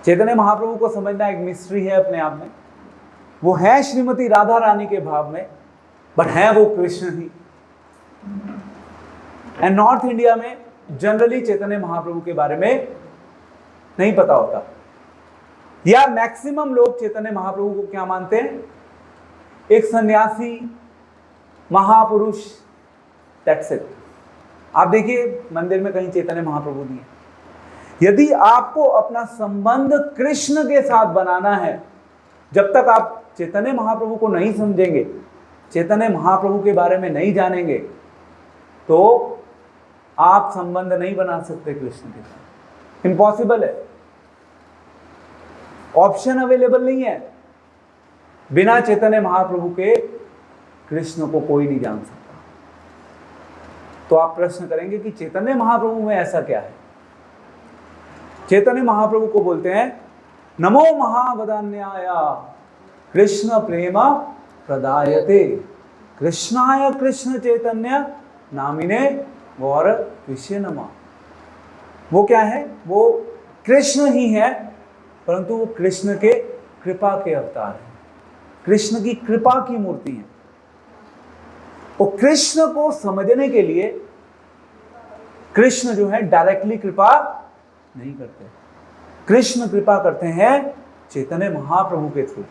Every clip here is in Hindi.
चैतन्य महाप्रभु को समझना एक मिस्ट्री है अपने आप में। वो है श्रीमती राधा रानी के भाव में, बट है वो कृष्ण ही। एंड नॉर्थ इंडिया में जनरली चैतन्य महाप्रभु के बारे में नहीं पता होता, या मैक्सिमम लोग चैतन्य महाप्रभु को क्या मानते हैं? एक सन्यासी महापुरुष, दैट्स इट। आप देखिए मंदिर में कहीं चैतन्य महाप्रभु नहीं है। यदि आपको अपना संबंध कृष्ण के साथ बनाना है, जब तक आप चैतन्य महाप्रभु को नहीं समझेंगे, चैतन्य महाप्रभु के बारे में नहीं जानेंगे, तो आप संबंध नहीं बना सकते कृष्ण के साथ। इम्पॉसिबल है, ऑप्शन अवेलेबल नहीं है। बिना चैतन्य महाप्रभु के कृष्ण को कोई नहीं जान सकता। तो आप प्रश्न करेंगे कि चैतन्य महाप्रभु में ऐसा क्या है? चैतन्य महाप्रभु को बोलते हैं नमो महावदान्याय कृष्ण प्रेम प्रदायते कृष्णाय कृष्ण चैतन्य नामिने गौर विषय नमः। वो क्या है? वो कृष्ण ही है, परंतु वो कृष्ण के कृपा के अवतार है, कृष्ण की कृपा की मूर्ति है। वो कृष्ण को समझने के लिए कृष्ण जो है डायरेक्टली कृपा नहीं करते, कृष्ण कृपा करते हैं चैतन्य महाप्रभु के थ्रू।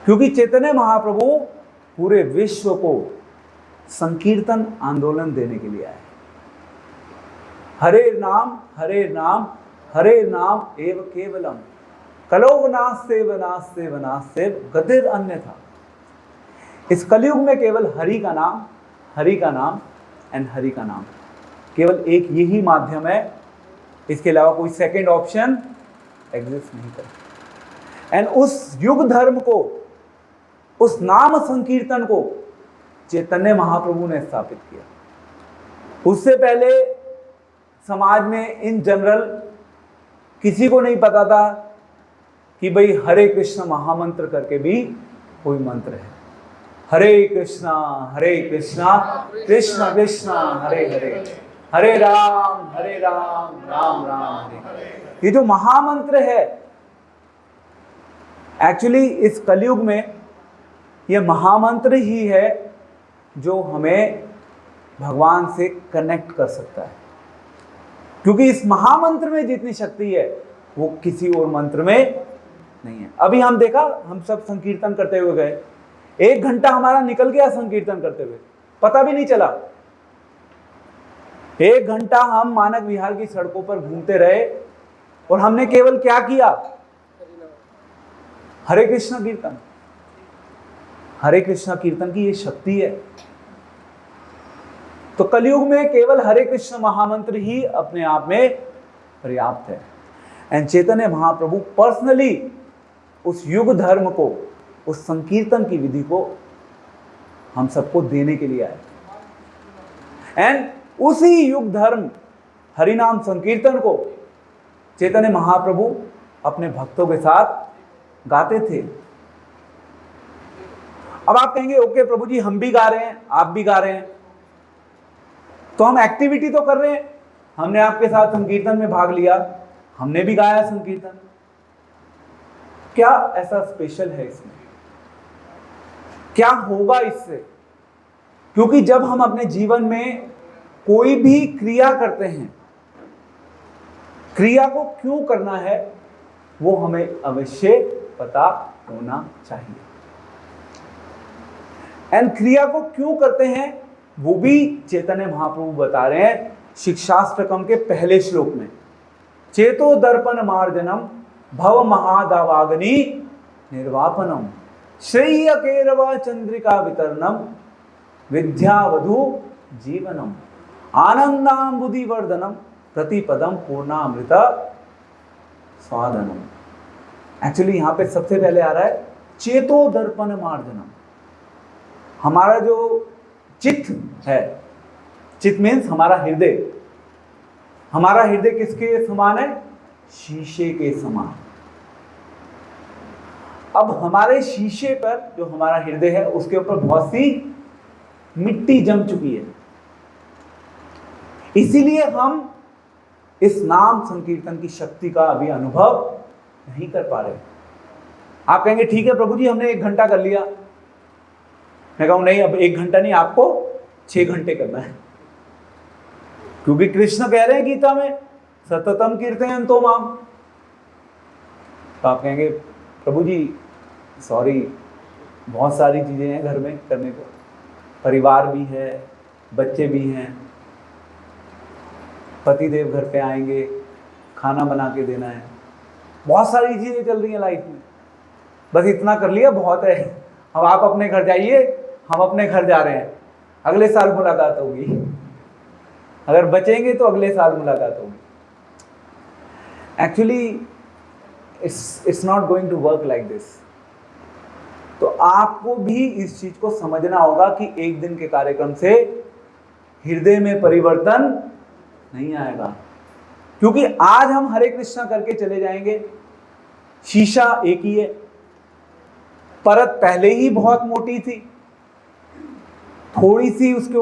क्योंकि चैतन्य महाप्रभु पूरे विश्व को संकीर्तन आंदोलन देने के लिए आए। हरे नाम हरे नाम हरे नाम एव केवलम कलो वनास्ते वनास्ते वनास्ते गतिर अन्यथा। इस कलयुग में केवल हरि का नाम, हरि का नाम एंड हरि का नाम, केवल एक यही माध्यम है। इसके अलावा कोई सेकंड ऑप्शन एग्जिस्ट नहीं करता। एंड उस युग धर्म को, उस नाम संकीर्तन को चैतन्य महाप्रभु ने स्थापित किया। उससे पहले समाज में इन जनरल किसी को नहीं पता था कि भाई हरे कृष्ण महामंत्र करके भी कोई मंत्र है। हरे कृष्णा कृष्ण कृष्ण हरे हरे, हरे राम राम राम हरे। ये जो महामंत्र है, एक्चुअली इस कलयुग में ये महामंत्र ही है जो हमें भगवान से कनेक्ट कर सकता है। क्योंकि इस महामंत्र में जितनी शक्ति है वो किसी और मंत्र में नहीं है। अभी हम देखा, हम सब संकीर्तन करते हुए गए, 1 घंटा हमारा निकल गया संकीर्तन करते हुए, पता भी नहीं चला। 1 घंटा हम मानक विहार की सड़कों पर घूमते रहे और हमने केवल क्या किया? हरे कृष्ण कीर्तन। हरे कृष्ण कीर्तन की ये शक्ति है। तो कलयुग में केवल हरे कृष्ण महामंत्र ही अपने आप में पर्याप्त है। एंड चैतन्य महाप्रभु पर्सनली उस युग धर्म को, उस संकीर्तन की विधि को हम सबको देने के लिए आए। एंड उसी युग धर्म हरिनाम संकीर्तन को चैतन्य महाप्रभु अपने भक्तों के साथ गाते थे। अब आप कहेंगे ओके प्रभु जी, हम भी गा रहे हैं, आप भी गा रहे हैं, तो हम एक्टिविटी तो कर रहे हैं। हमने आपके साथ संकीर्तन में भाग लिया, हमने भी गाया संकीर्तन, क्या ऐसा स्पेशल है इसमें? क्या होगा इससे? क्योंकि जब हम अपने जीवन में कोई भी क्रिया करते हैं, क्रिया को क्यों करना है वो हमें अवश्य पता होना चाहिए। एंड क्रिया को क्यों करते हैं वो भी चैतन्य महाप्रभु बता रहे हैं शिक्षाष्टकम के पहले श्लोक में। चेतो दर्पण मार्जनम भव महादावाग्नि निर्वापनम श्रेय केरवा चंद्रिका वितरणम विद्यावधु जीवनम आनंदांबुधि वर्धनम प्रतिपदम पूर्णामृत स्वादनम। एक्चुअली यहां पे सबसे पहले आ रहा है चेतो दर्पण मार्जनम। हमारा जो चित्त है, चित्त मीन्स हमारा हृदय, हमारा हृदय किसके समान है? शीशे के समान। अब हमारे शीशे पर जो हमारा हृदय है उसके ऊपर बहुत सी मिट्टी जम चुकी है, इसीलिए हम इस नाम संकीर्तन की शक्ति का अभी अनुभव नहीं कर पा रहे। आप कहेंगे ठीक है प्रभु जी, हमने 1 घंटा कर लिया। मैं कहूँ नहीं, अब 1 घंटा नहीं, आपको 6 घंटे करना है, क्योंकि कृष्ण कह रहे हैं गीता में सततम कीर्तयन्तो माम। तो आप कहेंगे प्रभु जी सॉरी, बहुत सारी चीजें हैं घर में करने को, परिवार भी है, बच्चे भी हैं, पति देव घर पे आएंगे, खाना बना के देना है, बहुत सारी चीजें चल रही हैं लाइफ में, बस इतना कर लिया बहुत है। अब आप अपने घर जाइए, हम अपने घर जा रहे हैं, अगले साल मुलाकात होगी, अगर बचेंगे तो अगले साल मुलाकात होगी। Actually it's not going to work like this. तो आपको भी इस चीज को समझना होगा कि एक दिन के कार्यक्रम से हृदय में परिवर्तन नहीं आएगा, क्योंकि आज हम हरे कृष्णा करके चले जाएंगे, शीशा एक ही है, परत पहले ही बहुत मोटी थी, थोड़ी सी उसके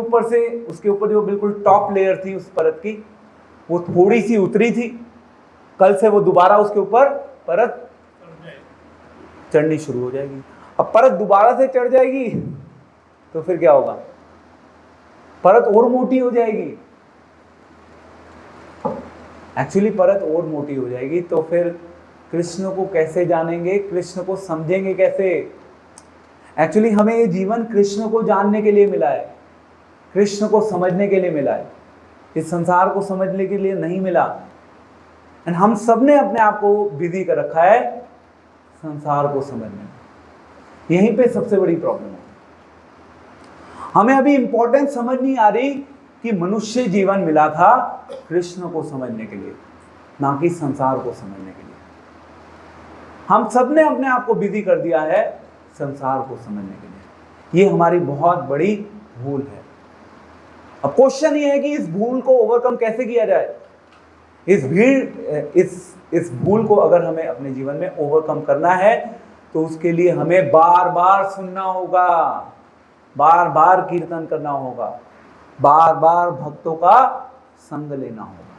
ऊपर जो बिल्कुल टॉप लेयर थी उस परत की, वो थोड़ी सी उतरी थी, कल से वो दोबारा उसके ऊपर परत चढ़नी शुरू हो जाएगी। अब परत दोबारा से चढ़ जाएगी तो फिर क्या होगा, परत और मोटी हो जाएगी। एक्चुअली परत और मोटी हो जाएगी तो फिर कृष्ण को कैसे जानेंगे, कृष्ण को समझेंगे कैसे। एक्चुअली हमें ये जीवन कृष्ण को जानने के लिए मिला है, कृष्ण को समझने के लिए मिला है, इस संसार को समझने के लिए नहीं मिला। एंड हम सब ने अपने आप को बिजी कर रखा है संसार को समझने में। यहीं पे सबसे बड़ी प्रॉब्लम है, हमें अभी इंपॉर्टेंस समझ नहीं आ रही कि मनुष्य जीवन मिला था कृष्ण को समझने के लिए, ना कि संसार को समझने के लिए। हम सब ने अपने आप को बिजी कर दिया है संसार को समझने के लिए। ये हमारी बहुत बड़ी भूल है। अब क्वेश्चन ये है कि इस भूल को ओवरकम कैसे किया जाए। इस भूल को अगर हमें अपने जीवन में ओवरकम करना है तो उसके लिए हमें बार बार सुनना होगा, बार बार कीर्तन करना होगा, बार बार भक्तों का संग लेना होगा,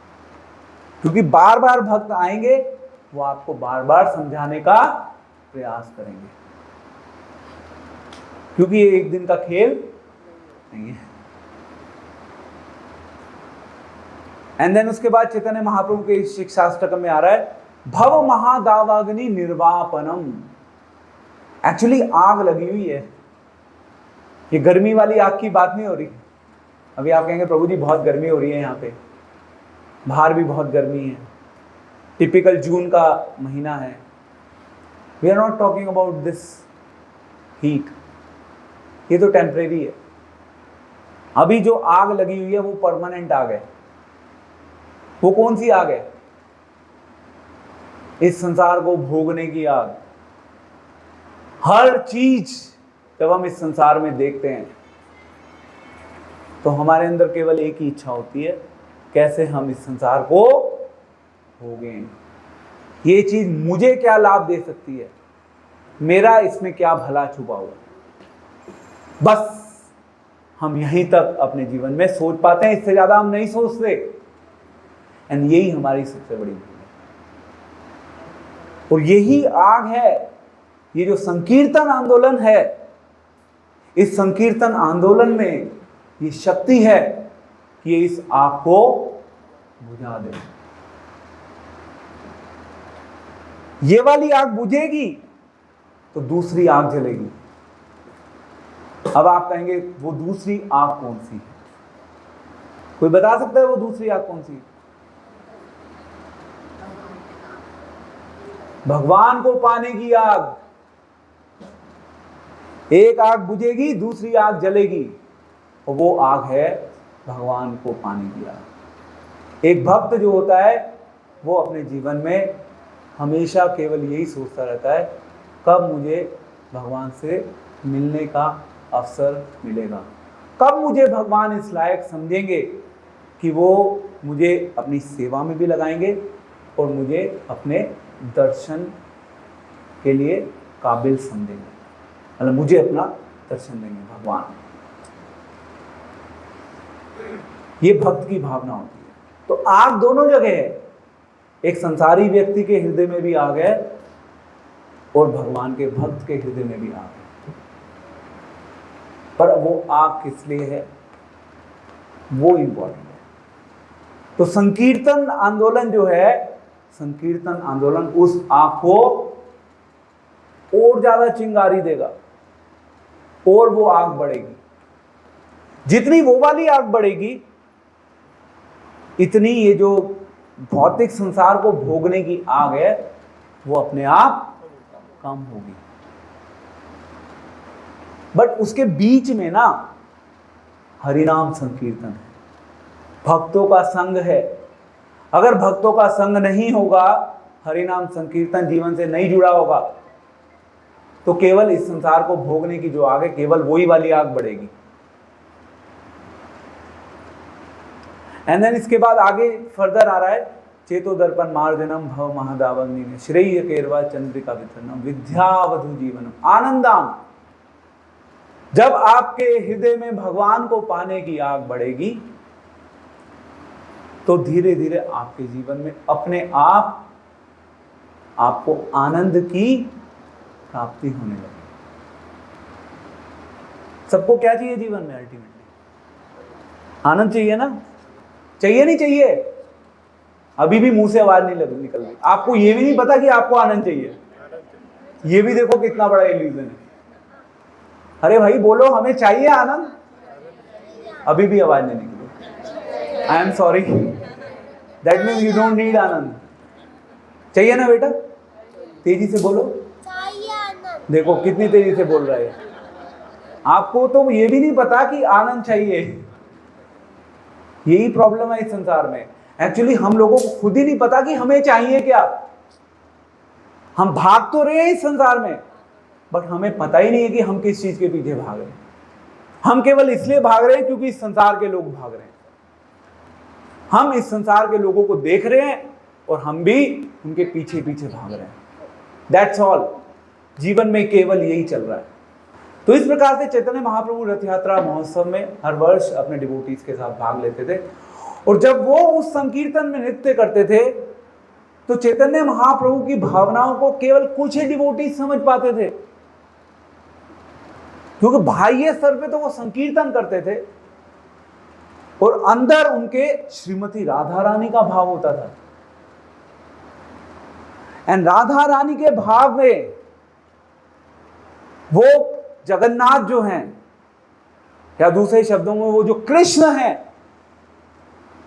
क्योंकि बार बार भक्त आएंगे, वो आपको बार बार समझाने का प्रयास करेंगे, क्योंकि ये एक दिन का खेल नहीं है। एंड देन उसके बाद चैतन्य महाप्रभु के शिक्षाष्टकम में आ रहा है भव महादावाग्नि निर्वापनम। एक्चुअली आग लगी हुई है, ये गर्मी वाली आग की बात नहीं हो रही। अभी आप कहेंगे प्रभु जी बहुत गर्मी हो रही है, यहाँ पे बाहर भी बहुत गर्मी है, टिपिकल जून का महीना है। We are not talking about this heat, ये तो टेम्परेरी है। अभी जो आग लगी हुई है वो परमानेंट आग है। वो कौन सी आग है? इस संसार को भोगने की आग। हर चीज जब हम इस संसार में देखते हैं तो हमारे अंदर केवल एक ही इच्छा होती है, कैसे हम इस संसार को भोगें। ये चीज मुझे क्या लाभ दे सकती है, मेरा इसमें क्या भला छुपा हुआ। बस हम यहीं तक अपने जीवन में सोच पाते हैं, इससे ज्यादा हम नहीं सोचते। एंड यही हमारी सबसे बड़ी भूल है। और यही आग है, ये जो संकीर्तन आंदोलन है, इस संकीर्तन आंदोलन में ये शक्ति है कि ये इस आग को बुझा दे। ये वाली आग बुझेगी तो दूसरी आग जलेगी। अब आप कहेंगे वो दूसरी आग कौन सी है? कोई बता सकता है वो दूसरी आग कौन सी है? भगवान को पाने की आग। एक आग बुझेगी, दूसरी आग जलेगी, और वो आग है भगवान को पाने की आग। एक भक्त जो होता है वो अपने जीवन में हमेशा केवल यही सोचता रहता है, कब मुझे भगवान से मिलने का अवसर मिलेगा, कब मुझे भगवान इस लायक समझेंगे कि वो मुझे अपनी सेवा में भी लगाएंगे और मुझे अपने दर्शन के लिए काबिल समझेंगे, मतलब मुझे अपना दर्शन देंगे भगवान। ये भक्त की भावना होती है। तो आग दोनों जगह है, एक संसारी व्यक्ति के हृदय में भी आग है और भगवान के भक्त के हृदय में भी आग है। पर वो आग किस लिए है, वो इंपॉर्टेंट है। तो संकीर्तन आंदोलन जो है, संकीर्तन आंदोलन उस आग को और ज्यादा चिंगारी देगा और वो आग बढ़ेगी। जितनी वो वाली आग बढ़ेगी, इतनी ये जो भौतिक संसार को भोगने की आग है वो अपने आप कम होगी। बट उसके बीच में ना हरिनाम संकीर्तन है, भक्तों का संग है। अगर भक्तों का संग नहीं होगा, हरिनाम संकीर्तन जीवन से नहीं जुड़ा होगा, तो केवल इस संसार को भोगने की जो आग है, केवल वही वाली आग बढ़ेगी। एंड देन इसके बाद आगे फर्दर आ रहा है, चेतो दर्पण मार्जनम भव महादावग्नि में श्रेय केरवा चंद्रिका वितरणम विद्यावधु जीवनम आनंदाम। जब आपके हृदय में भगवान को पाने की आग बढ़ेगी, तो धीरे धीरे आपके जीवन में अपने आप आपको आनंद की प्राप्ति होने लगी। सबको क्या चाहिए जीवन में? अल्टीमेटली आनंद चाहिए ना? चाहिए नहीं चाहिए? अभी भी मुंह से आवाज नहीं निकल रही। आपको ये भी नहीं पता कि आपको आनंद चाहिए। ये भी देखो कितना बड़ा इल्यूजन है। अरे भाई बोलो, हमें चाहिए आनंद। अभी भी आवाज नहीं निकली। I am sorry, that means you don't need Anand. चाहिए ना बेटा? तेजी से बोलो। देखो कितनी तेजी से बोल रहा है। आपको तो ये भी नहीं पता कि आनंद चाहिए। यही प्रॉब्लम है इस संसार में। एक्चुअली हम लोगों को खुद ही नहीं पता कि हमें चाहिए क्या। हम भाग तो रहे हैं इस संसार में, बट हमें पता ही नहीं है कि हम किस चीज के पीछे भाग रहे हैं। हम केवल इसलिए भाग रहे हैं क्योंकि इस संसार के लोग भाग रहे हैं। हम इस संसार के लोगों को देख रहे हैं और हम भी उनके पीछे पीछे भाग रहे हैं। That's all. जीवन में केवल यही चल रहा है। तो इस प्रकार से चैतन्य महाप्रभु रथ यात्रा महोत्सव में हर वर्ष अपने डिवोटीज के साथ भाग लेते थे, और जब वो उस संकीर्तन में नृत्य करते थे तो चैतन्य महाप्रभु की भावनाओं को केवल कुछ ही डिवोटीज समझ पाते थे, क्योंकि बाह्य स्तर पे तो वो संकीर्तन करते थे और अंदर उनके श्रीमती राधा रानी का भाव होता था। एंड राधा रानी के भाव में वो जगन्नाथ जो हैं, या दूसरे शब्दों में वो जो कृष्ण हैं,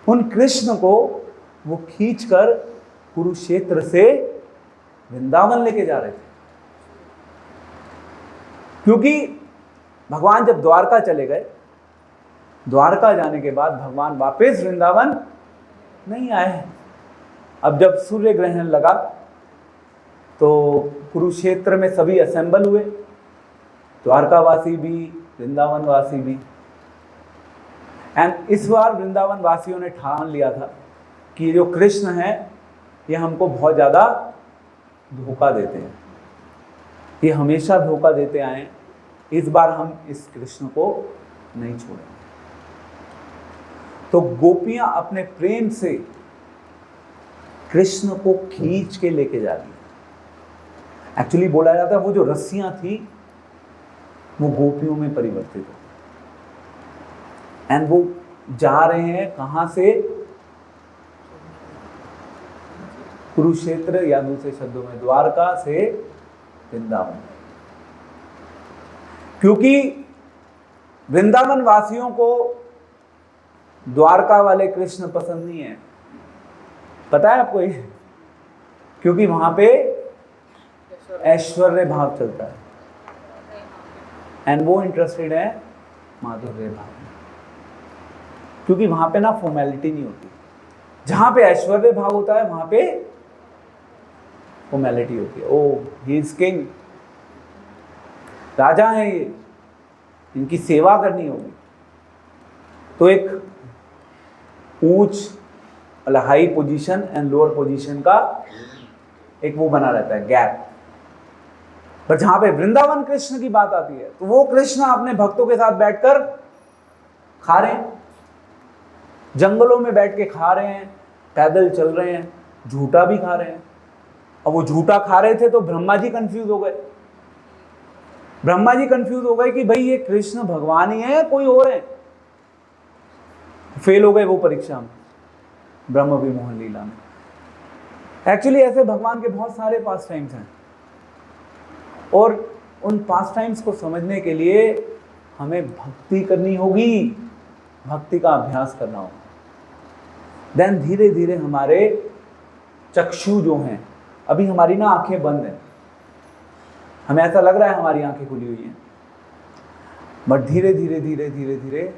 उन कृष्ण को वो खींचकर कुरुक्षेत्र से वृंदावन लेके जा रहे थे। क्योंकि भगवान जब द्वारका चले गए, द्वारका जाने के बाद भगवान वापस वृंदावन नहीं आए। अब जब सूर्य ग्रहण लगा तो कुरुक्षेत्र में सभी असेंबल हुए, द्वारकावासी भी, वृंदावन वासी भी। एंड इस बार वृंदावन वासियों ने ठान लिया था कि जो कृष्ण है ये हमको बहुत ज़्यादा धोखा देते हैं, ये हमेशा धोखा देते आए हैं, इस बार हम इस कृष्ण को नहीं छोड़ेंगे। तो गोपियां अपने प्रेम से कृष्ण को खींच के लेके जा रही है। एक्चुअली बोला जाता है वो जो रस्सियां थी वो गोपियों में परिवर्तित हो, एंड वो जा रहे हैं कहां से? कुरुक्षेत्र, या दूसरे शब्दों में द्वारका से वृंदावन। क्योंकि वृंदावन वासियों को द्वारका वाले कृष्ण पसंद नहीं है। पता है आपको ये? क्योंकि वहां पे ऐश्वर्य भाव चलता है, एंड वो इंटरेस्टेड है माधुर्य भाव में। क्योंकि वहां पे ना फॉर्मेलिटी नहीं होती। जहां पे ऐश्वर्य भाव होता है वहां पे फॉर्मेलिटी होती है। ओ ही इज किंग, राजा है ये, इनकी सेवा करनी होगी। तो एक ऊंच high position and lower position का एक वो बना रहता है, गैप। पर जहां पे वृंदावन कृष्ण की बात आती है तो वो कृष्ण अपने भक्तों के साथ बैठकर खा रहे हैं, जंगलों में बैठ के खा रहे हैं, पैदल चल रहे हैं, झूठा भी खा रहे हैं। अब वो झूठा खा रहे थे तो ब्रह्मा जी कंफ्यूज हो गए। ब्रह्मा जी कंफ्यूज हो गए कि भाई ये कृष्ण भगवान ही है या कोई और है। फेल हो गए वो परीक्षा में, ब्रह्म विमोहन लीला में। एक्चुअली ऐसे भगवान के बहुत सारे पास टाइम्स हैं, और उन पास टाइम्स को समझने के लिए हमें भक्ति करनी होगी, भक्ति का अभ्यास करना होगा। देन धीरे धीरे हमारे चक्षु जो हैं, अभी हमारी ना आंखें बंद हैं, हमें ऐसा लग रहा है हमारी आंखें खुली हुई हैं, बट धीरे धीरे धीरे धीरे धीरे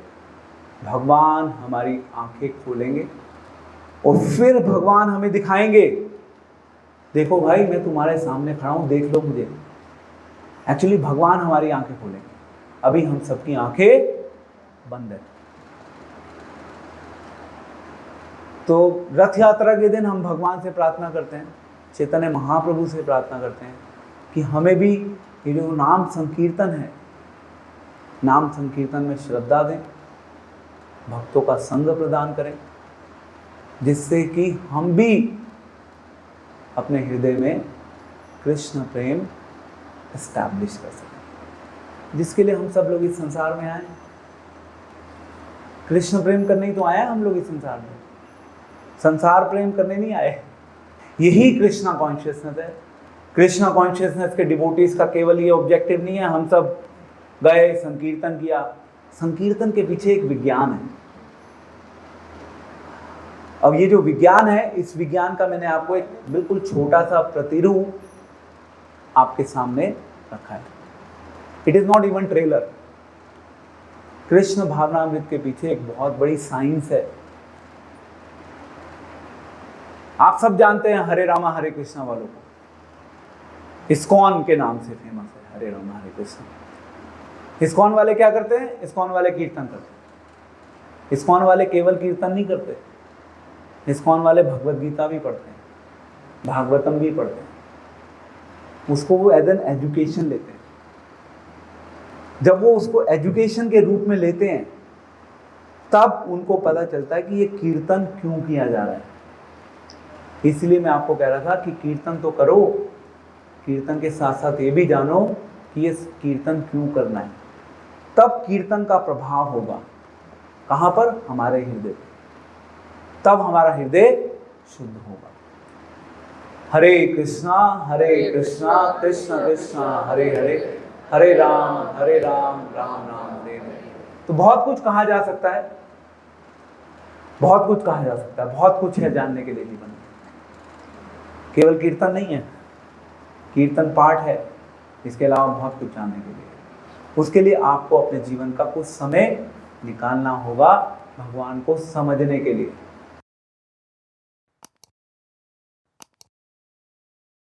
भगवान हमारी आंखें खोलेंगे और फिर भगवान हमें दिखाएंगे, देखो भाई मैं तुम्हारे सामने खड़ा हूं, देख लो मुझे। एक्चुअली भगवान हमारी आंखें खोलेंगे, अभी हम सबकी आंखें बंद है। तो रथ यात्रा के दिन हम भगवान से प्रार्थना करते हैं, चैतन्य महाप्रभु से प्रार्थना करते हैं कि हमें भी ये जो नाम संकीर्तन है, नाम संकीर्तन में श्रद्धा दें, भक्तों का संग प्रदान करें, जिससे कि हम भी अपने हृदय में कृष्ण प्रेम एस्टैब्लिश कर सकें, जिसके लिए हम सब लोग इस संसार में आए। कृष्ण प्रेम करने ही तो आए हैं हम लोग इस संसार में, संसार प्रेम करने नहीं आए। यही कृष्णा कॉन्शियसनेस है। कृष्णा कॉन्शियसनेस के डिवोटीज का केवल ये ऑब्जेक्टिव नहीं है हम सब गए संकीर्तन किया। संकीर्तन के पीछे एक विज्ञान है। अब ये जो विज्ञान है, इस विज्ञान का मैंने आपको एक बिल्कुल छोटा सा प्रतिरूप आपके सामने रखा है। It is not even trailer. Krishna Bhavanamrit के पीछे एक बहुत बड़ी साइंस है। आप सब जानते हैं हरे रामा हरे कृष्णा वालों को, इस्कॉन के नाम से फेमस है हरे रामा हरे कृष्णा। इस्कॉन वाले क्या करते हैं? इस्कॉन वाले कीर्तन करते हैं। इस्कॉन वाले केवल कीर्तन नहीं करते, इस्कॉन वाले भगवत गीता भी पढ़ते हैं, भागवतम भी पढ़ते हैं, उसको वो एज एन एजुकेशन लेते हैं। जब वो उसको एजुकेशन के रूप में लेते हैं, तब उनको पता चलता है कि ये कीर्तन क्यों किया जा रहा है। इसलिए मैं आपको कह रहा था कि कीर्तन तो करो, कीर्तन के साथ साथ ये भी जानो कि ये कीर्तन क्यों करना है। तब कीर्तन का प्रभाव होगा कहाँ पर? हमारे हृदय पे। तब हमारा हृदय शुद्ध होगा। हरे कृष्णा कृष्ण कृष्ण हरे हरे, हरे राम राम राम हरे हरे। तो बहुत कुछ कहा जा सकता है, बहुत कुछ कहा जा सकता है, बहुत कुछ है जानने के लिए जीवन में। केवल कीर्तन नहीं है, कीर्तन पाठ है, इसके अलावा बहुत कुछ जानने के लिए। उसके लिए आपको अपने जीवन का कुछ समय निकालना होगा भगवान को समझने के लिए।